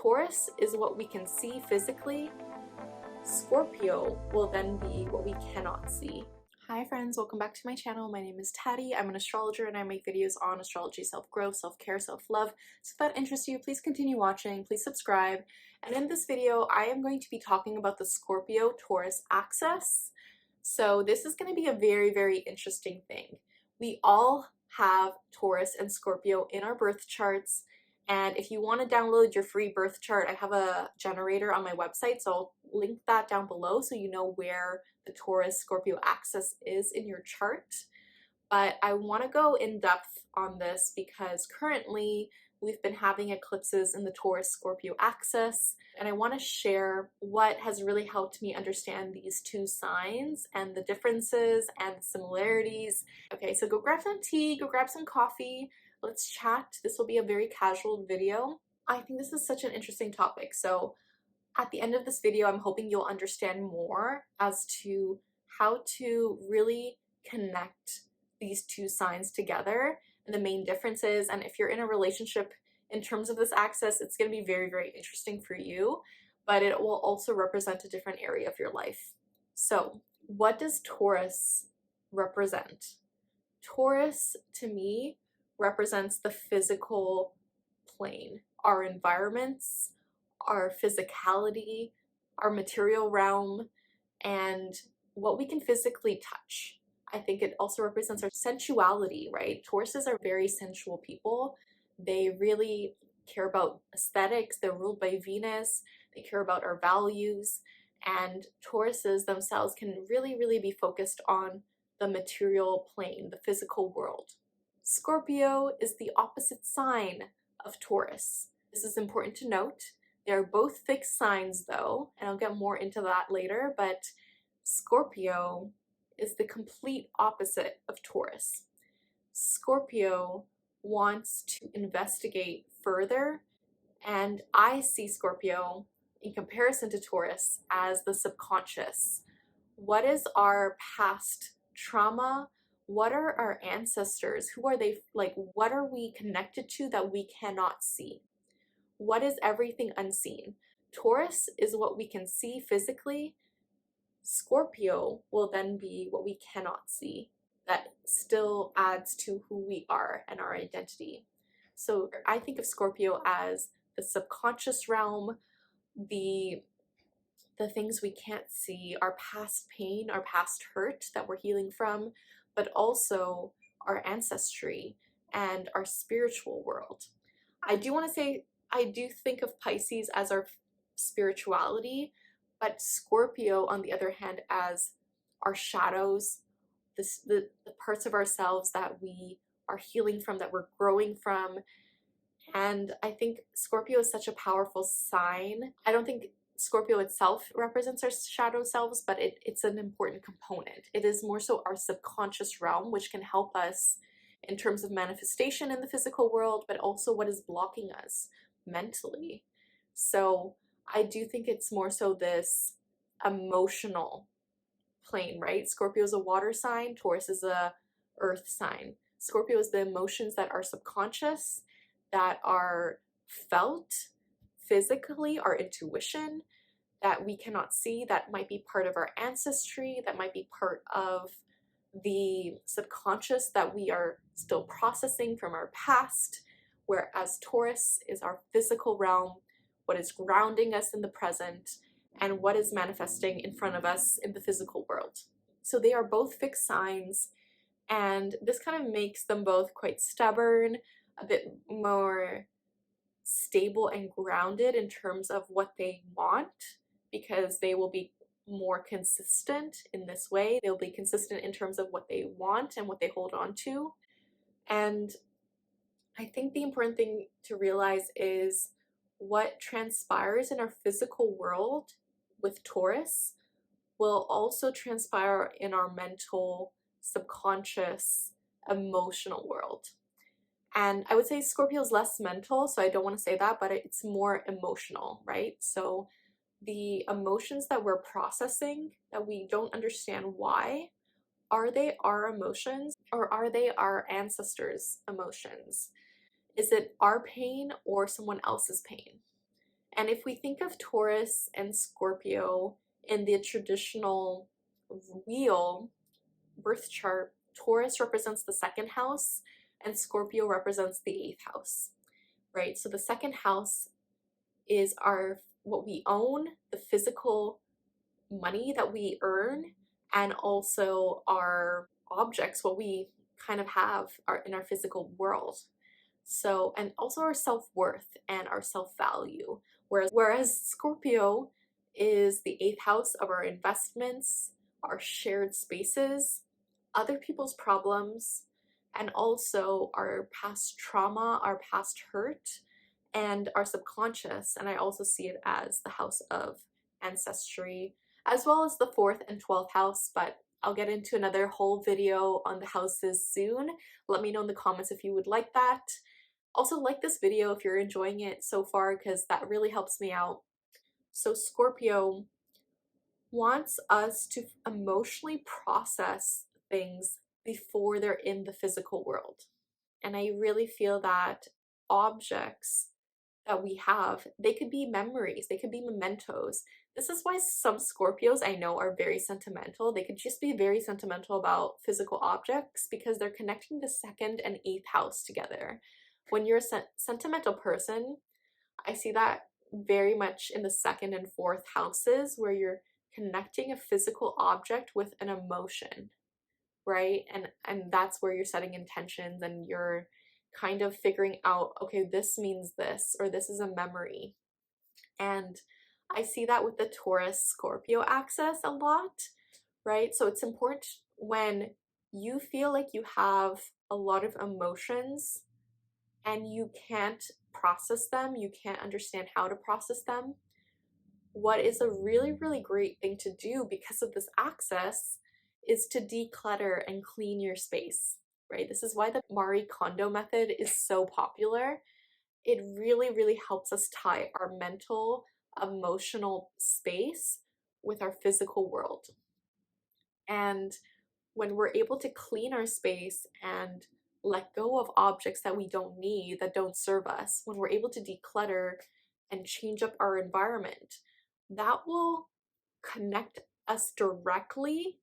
Taurus is what we can see physically. Scorpio will then be what we cannot see. Hi friends, welcome back to my channel. My name is Taddy. I'm an astrologer and I make videos on astrology, self-growth, self-care, self-love. So if that interests you, please continue watching, please subscribe. And in this video, I am going to be talking about the Scorpio-Taurus axis. So this is going to be a very, very interesting thing. We all have Taurus and Scorpio in our birth charts. And if you want to download your free birth chart, I have a generator on my website, so I'll link that down below so you know where the Taurus-Scorpio axis is in your chart. But I want to go in depth on this because currently we've been having eclipses in the Taurus-Scorpio axis, and I want to share what has really helped me understand these two signs and the differences and the similarities. Okay, so go grab some tea, go grab some coffee. Let's chat. This will be a very casual video. I think this is such an interesting topic. So at the end of this video, I'm hoping you'll understand more as to how to really connect these two signs together and the main differences. And if you're in a relationship in terms of this axis, it's going to be very, very interesting for you, but it will also represent a different area of your life. So what does Taurus represent? Taurus, to me, represents the physical plane, our environments, our physicality, our material realm, and what we can physically touch. I think it also represents our sensuality, right? Tauruses are very sensual people. They really care about aesthetics. They're ruled by Venus. They care about our values. And Tauruses themselves can really, really be focused on the material plane, the physical world. Scorpio is the opposite sign of Taurus. This is important to note. They are both fixed signs though, and I'll get more into that later, but Scorpio is the complete opposite of Taurus. Scorpio wants to investigate further, and I see Scorpio in comparison to Taurus as the subconscious. What is our past trauma? What are our ancestors? Who are they? Like, what are we connected to that we cannot see? What is everything unseen? Taurus is what we can see physically. Scorpio will then be what we cannot see. That still adds to who we are and our identity. So I think of Scorpio as the subconscious realm, the things we can't see, our past pain, our past hurt that we're healing from, but also our ancestry and our spiritual world. I do want to say, I do think of Pisces as our spirituality, but Scorpio, on the other hand, as our shadows, the parts of ourselves that we are healing from, that we're growing from. And I think Scorpio is such a powerful sign. I don't think Scorpio itself represents our shadow selves, but it's an important component. It is more so our subconscious realm, which can help us in terms of manifestation in the physical world, but also what is blocking us mentally. So I do think it's more so this emotional plane, right? Scorpio is a water sign, Taurus is a earth sign. Scorpio is the emotions that are subconscious, that are felt physically, our intuition that we cannot see, that might be part of our ancestry, that might be part of the subconscious that we are still processing from our past, whereas Taurus is our physical realm, what is grounding us in the present, and what is manifesting in front of us in the physical world. So they are both fixed signs, and this kind of makes them both quite stubborn, a bit more stable and grounded in terms of what they want, because they will be more consistent in this way. They'll be consistent in terms of what they want and what they hold on to. And I think the important thing to realize is what transpires in our physical world with Taurus will also transpire in our mental, subconscious, emotional world. And I would say Scorpio is less mental, so I don't want to say that, but it's more emotional, right? So the emotions that we're processing, that we don't understand why, are they our emotions or are they our ancestors' emotions? Is it our pain or someone else's pain? And if we think of Taurus and Scorpio in the traditional wheel birth chart, Taurus represents the second house and Scorpio represents the eighth house, right? So the second house is our what we own, the physical money that we earn, and also our objects, what we kind of have in our physical world. So, and also our self-worth and our self-value. Whereas Scorpio is the eighth house of our investments, our shared spaces, other people's problems, and also our past trauma, our past hurt, and our subconscious. And I also see it as the house of ancestry, as well as the 4th and 12th house, but I'll get into another whole video on the houses soon. Let me know in the comments if you would like that. Also, like this video if you're enjoying it so far, because that really helps me out. So Scorpio wants us to emotionally process things before they're in the physical world. And I really feel that objects that we have, they could be memories, they could be mementos. This is why some Scorpios I know are very sentimental. They could just be very sentimental about physical objects because they're connecting the 2nd and 8th house together. When you're a sentimental person, I see that very much in the 2nd and 4th houses where you're connecting a physical object with an emotion, right? And that's where you're setting intentions and you're kind of figuring out, okay, this means this, or this is a memory. And I see that with the Taurus Scorpio axis a lot, right? So it's important when you feel like you have a lot of emotions and you can't process them, you can't understand how to process them. What is a really, really great thing to do because of this axis is to declutter and clean your space, right? This is why the Marie Kondo method is so popular. It really, really helps us tie our mental, emotional space with our physical world. And when we're able to clean our space and let go of objects that we don't need, that don't serve us, when we're able to declutter and change up our environment, that will connect us directly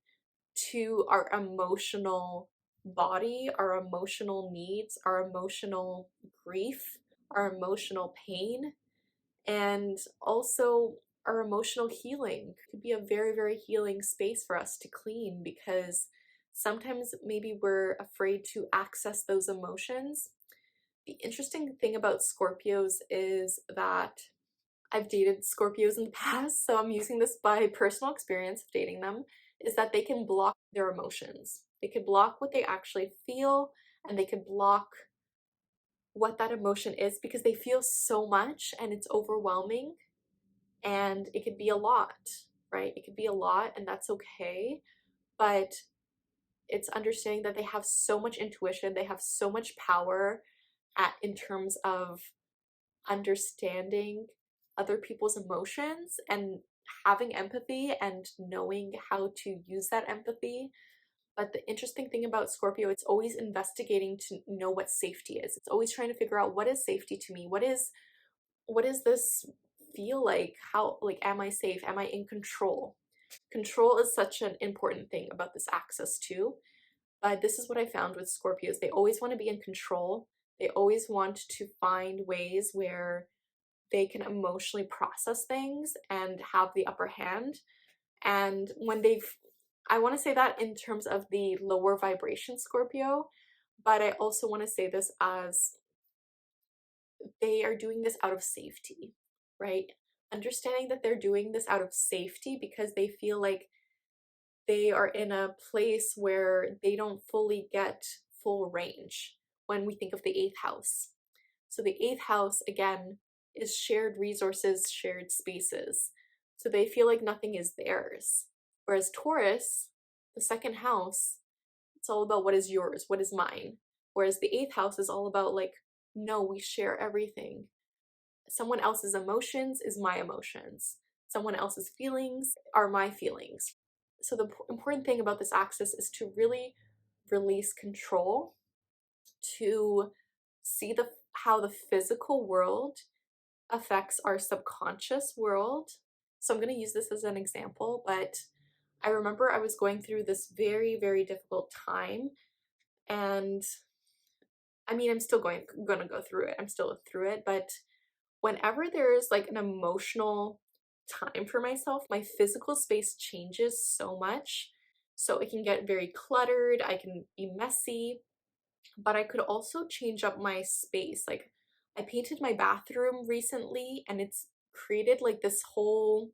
to our emotional body, our emotional needs, our emotional grief, our emotional pain, and also our emotional healing. It could be a very, very healing space for us to clean because sometimes maybe we're afraid to access those emotions. The interesting thing about Scorpios is that I've dated Scorpios in the past, so I'm using this by personal experience of dating them, is that they can block their emotions. They could block what they actually feel, and they could block what that emotion is because they feel so much and it's overwhelming, and it could be a lot, right? It could be a lot, and that's okay, but it's understanding that they have so much intuition, they have so much power in terms of understanding other people's emotions and having empathy and knowing how to use that empathy. But the interesting thing about Scorpio, it's always investigating to know what safety is. It's always trying to figure out what is safety to me? What is this feel like? How, like, am I safe? Am I in control? Control is such an important thing about this axis too. But this is what I found with Scorpios. They always want to be in control. They always want to find ways where they can emotionally process things and have the upper hand. And when I want to say that in terms of the lower vibration Scorpio, but I also want to say this as they are doing this out of safety, right? Understanding that they're doing this out of safety because they feel like they are in a place where they don't fully get full range when we think of the 8th house. So the 8th house, again, is shared resources, shared spaces. So they feel like nothing is theirs. Whereas Taurus, the 2nd house, it's all about what is yours, what is mine. Whereas the 8th house is all about like, no, we share everything. Someone else's emotions is my emotions. Someone else's feelings are my feelings. So the important thing about this axis is to really release control, to see how the physical world affects our subconscious world. So I'm going to use this as an example, but I remember I was going through this very, very difficult time, and I mean, I'm still gonna go through it. I'm still through it, but whenever there's like an emotional time for myself, my physical space changes so much. So it can get very cluttered, I can be messy, but I could also change up my space. Like, I painted my bathroom recently and it's created like this whole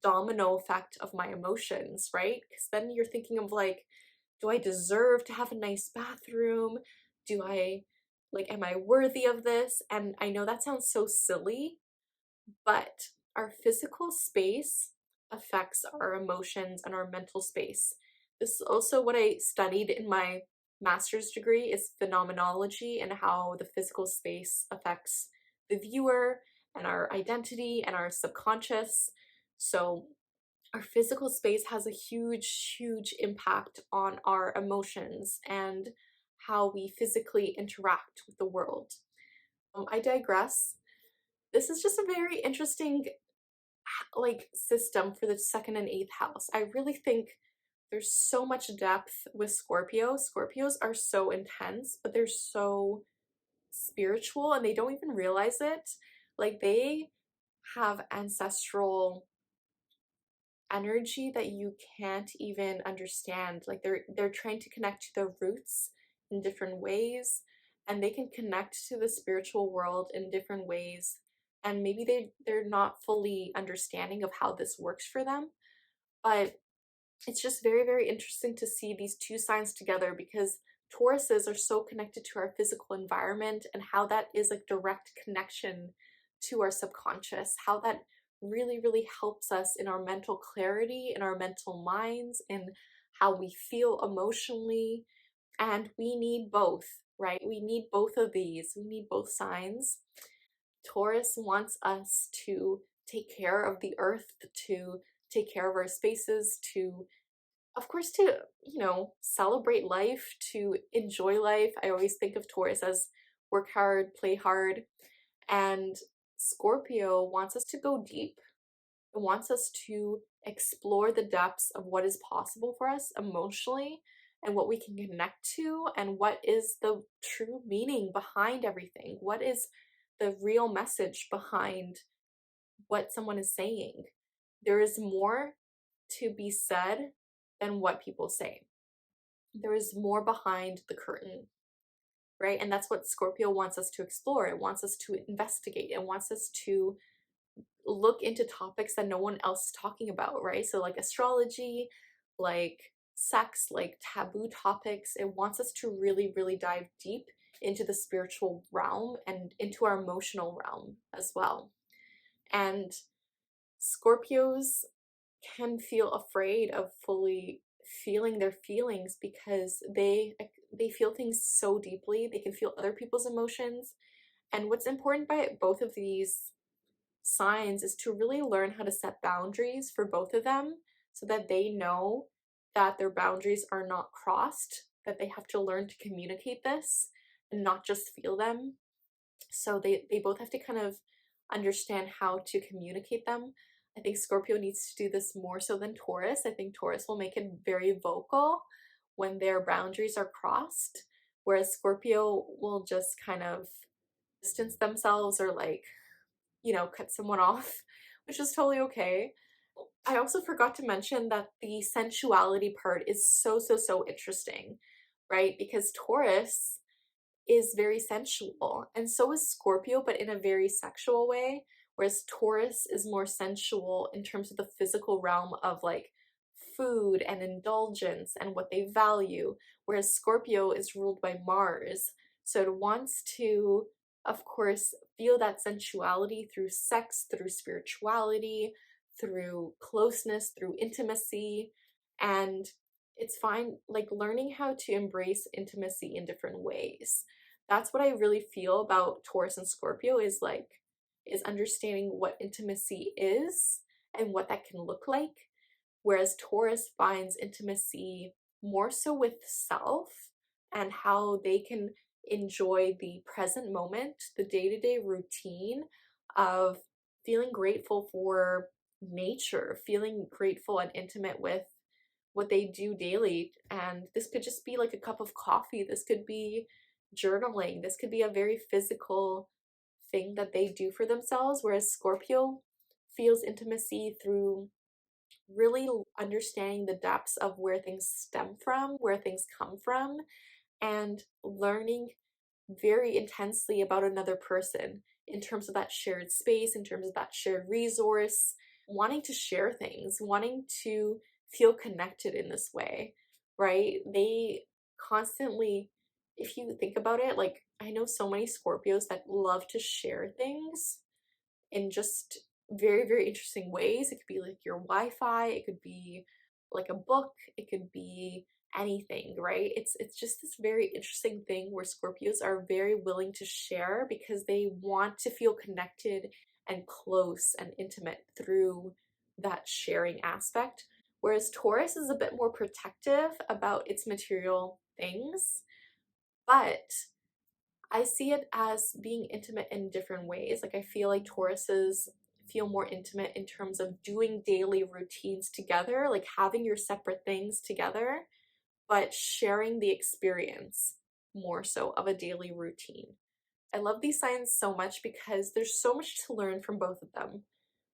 domino effect of my emotions, right? Because then you're thinking of like, do I deserve to have a nice bathroom? Do I, like, am I worthy of this? And I know that sounds so silly, but our physical space affects our emotions and our mental space. This is also what I studied in my master's degree, is phenomenology, and how the physical space affects the viewer and our identity and our subconscious. So our physical space has a huge, huge impact on our emotions and how we physically interact with the world. I digress. This is just a very interesting like system for the second and eighth house. I really think there's so much depth with Scorpio. Scorpios are so intense, but they're so spiritual and they don't even realize it. Like, they have ancestral energy that you can't even understand. Like, they're trying to connect to their roots in different ways, and they can connect to the spiritual world in different ways, and maybe they're not fully understanding of how this works for them. But it's just very, very interesting to see these two signs together, because Tauruses are so connected to our physical environment and how that is a direct connection to our subconscious, how that really, really helps us in our mental clarity, in our mental minds, in how we feel emotionally. And we need both, right? We need both of these. We need both signs. Taurus wants us to take care of the earth, to take care of our spaces, to, of course, to, celebrate life, to enjoy life. I always think of Taurus as work hard, play hard. And Scorpio wants us to go deep. It wants us to explore the depths of what is possible for us emotionally and what we can connect to, and what is the true meaning behind everything. What is the real message behind what someone is saying? There is more to be said than what people say. There is more behind the curtain, right? And that's what Scorpio wants us to explore. It wants us to investigate. It wants us to look into topics that no one else is talking about, right? So like astrology, like sex, like taboo topics. It wants us to really, really dive deep into the spiritual realm and into our emotional realm as well. And Scorpios can feel afraid of fully feeling their feelings, because they feel things so deeply. They can feel other people's emotions. And what's important by both of these signs is to really learn how to set boundaries for both of them, so that they know that their boundaries are not crossed, that they have to learn to communicate this and not just feel them. So they both have to kind of understand how to communicate them. I think Scorpio needs to do this more so than Taurus. I think Taurus will make it very vocal when their boundaries are crossed, whereas Scorpio will just kind of distance themselves, or like, cut someone off, which is totally okay. I also forgot to mention that the sensuality part is so, so, so interesting, right? Because Taurus is very sensual, and so is Scorpio, but in a very sexual way, whereas Taurus is more sensual in terms of the physical realm of like food and indulgence and what they value, whereas Scorpio is ruled by Mars. So it wants to, of course, feel that sensuality through sex, through spirituality, through closeness, through intimacy. And it's fine, like, learning how to embrace intimacy in different ways. That's what I really feel about Taurus and Scorpio, is like, is understanding what intimacy is and what that can look like. Whereas Taurus finds intimacy more so with self and how they can enjoy the present moment, the day-to-day routine of feeling grateful for nature, feeling grateful and intimate with what they do daily. And this could just be like a cup of coffee, this could be journaling, this could be a very physical thing that they do for themselves. Whereas Scorpio feels intimacy through really understanding the depths of where things stem from, where things come from, and learning very intensely about another person in terms of that shared space, in terms of that shared resource, wanting to share things, wanting to feel connected in this way, right? They constantly, if you think about it, like I know so many Scorpios that love to share things in just very, very interesting ways. It could be like your Wi-Fi, it could be like a book, it could be anything, right? It's just this very interesting thing where Scorpios are very willing to share because they want to feel connected and close and intimate through that sharing aspect. Whereas Taurus is a bit more protective about its material things, but I see it as being intimate in different ways. Like I feel like Tauruses feel more intimate in terms of doing daily routines together, like having your separate things together, but sharing the experience more so of a daily routine. I love these signs so much because there's so much to learn from both of them,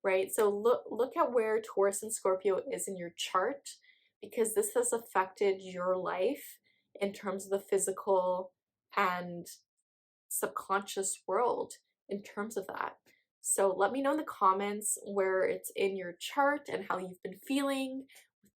right? So look at where Taurus and Scorpio is in your chart, because this has affected your life in terms of the physical and subconscious world in terms of that. So let me know in the comments where it's in your chart and how you've been feeling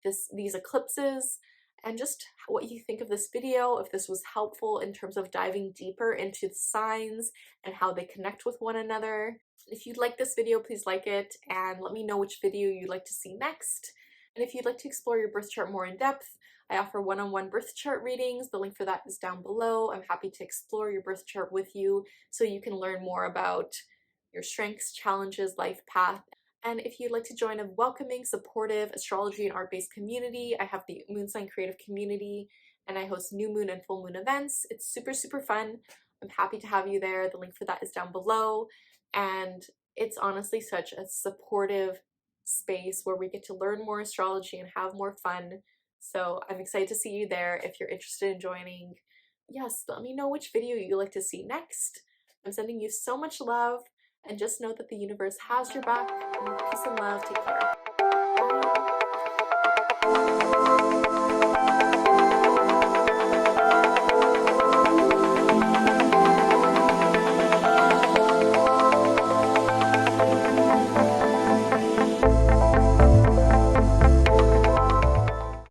with these eclipses, and just what you think of this video, if this was helpful in terms of diving deeper into the signs and how they connect with one another. If you'd like this video, please like it and let me know which video you'd like to see next. And if you'd like to explore your birth chart more in depth, I offer one-on-one birth chart readings. The link for that is down below. I'm happy to explore your birth chart with you so you can learn more about your strengths, challenges, life path. And if you'd like to join a welcoming, supportive astrology and art-based community, I have the Moon Sign Creative Community and I host new moon and full moon events. It's super, super fun. I'm happy to have you there. The link for that is down below. And it's honestly such a supportive space where we get to learn more astrology and have more fun. So I'm excited to see you there if you're interested in joining. Yes, let me know which video you'd like to see next. I'm sending you so much love, and just know that the universe has your back. Peace and love. Take care.